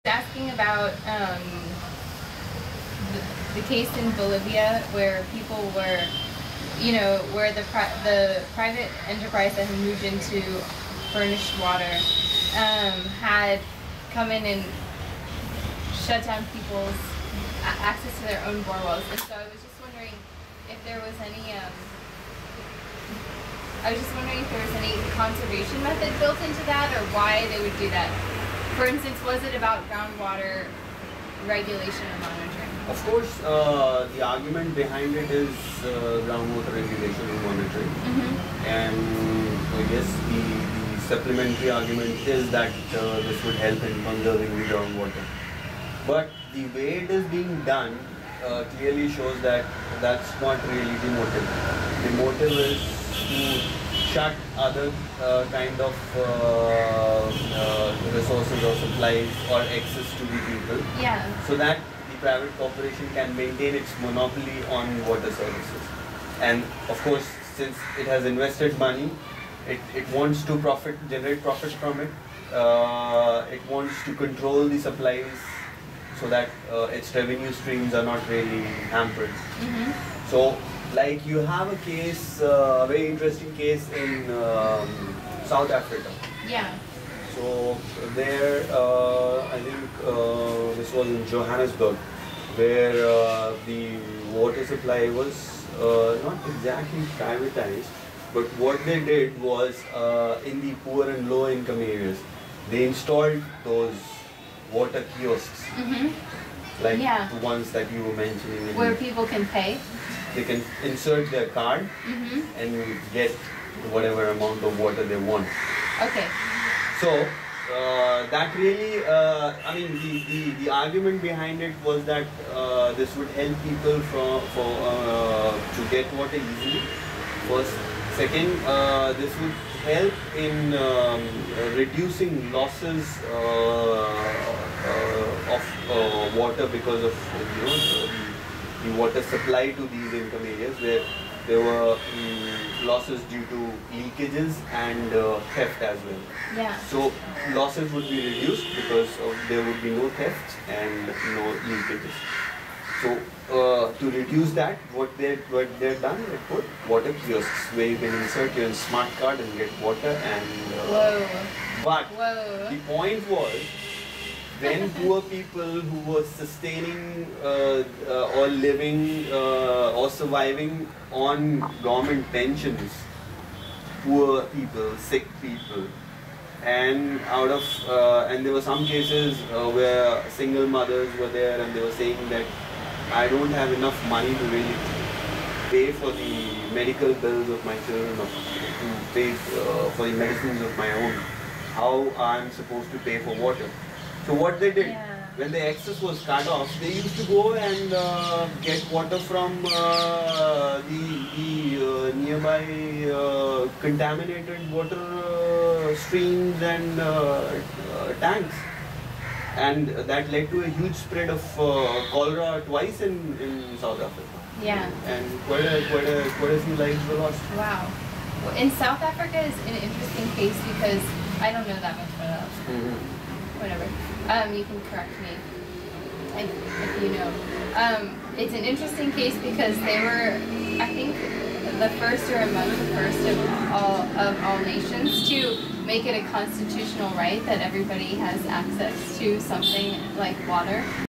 Asking about the case in Bolivia where people were, where the private enterprise that had moved into furnished water had come in and shut down people's access to their own borewells. And so I was just wondering if there was any, conservation method built into that, or why they would do that. For instance, was it about groundwater regulation or monitoring? Of course, the argument behind it is groundwater regulation and monitoring. And I guess the supplementary argument is that this would help in conserving the groundwater. But the way it is being done clearly shows that that's not really the motive. The motive is to shut other kind of resources or supplies or access to the people, so that the private corporation can maintain its monopoly on water services. And of course, since it has invested money, it wants to generate profit from it. It wants to control the supplies so that its revenue streams are not really hampered. So, like you have a case, a very interesting case in South Africa. So there, I think this was in Johannesburg, where the water supply was not exactly privatized, but what they did was in the poor and low income areas, they installed those water kiosks, like the ones that you were mentioning. Where people can pay? They can insert their card and get whatever amount of water they want. Okay. So that really, I mean, the argument behind it was that this would help people to get water easily. First, second, this would help in reducing losses of water because of the water supply to these income areas, where there were losses due to leakages and theft as well. So losses would be reduced because there would be no theft and no leakages. So to reduce that, what they've done, they put water kiosks where you can insert your smart card and get water. And but the point was, when poor people who were sustaining or living or surviving on government pensions, poor people, sick people, and and there were some cases where single mothers were there, and they were saying that I don't have enough money to really pay for the medical bills of my children, or to pay for the medicines of my own. How I'm supposed to pay for water? So what they did, when the access was cut off, they used to go and get water from the nearby contaminated water streams and tanks. And that led to a huge spread of cholera twice in South Africa. And quite a few lives were lost. Wow. Well, in South Africa is an interesting case because I don't know that much about it. Whatever. You can correct me if you know. It's an interesting case because they were, I think, the first or among the first of all nations to make it a constitutional right that everybody has access to something like water.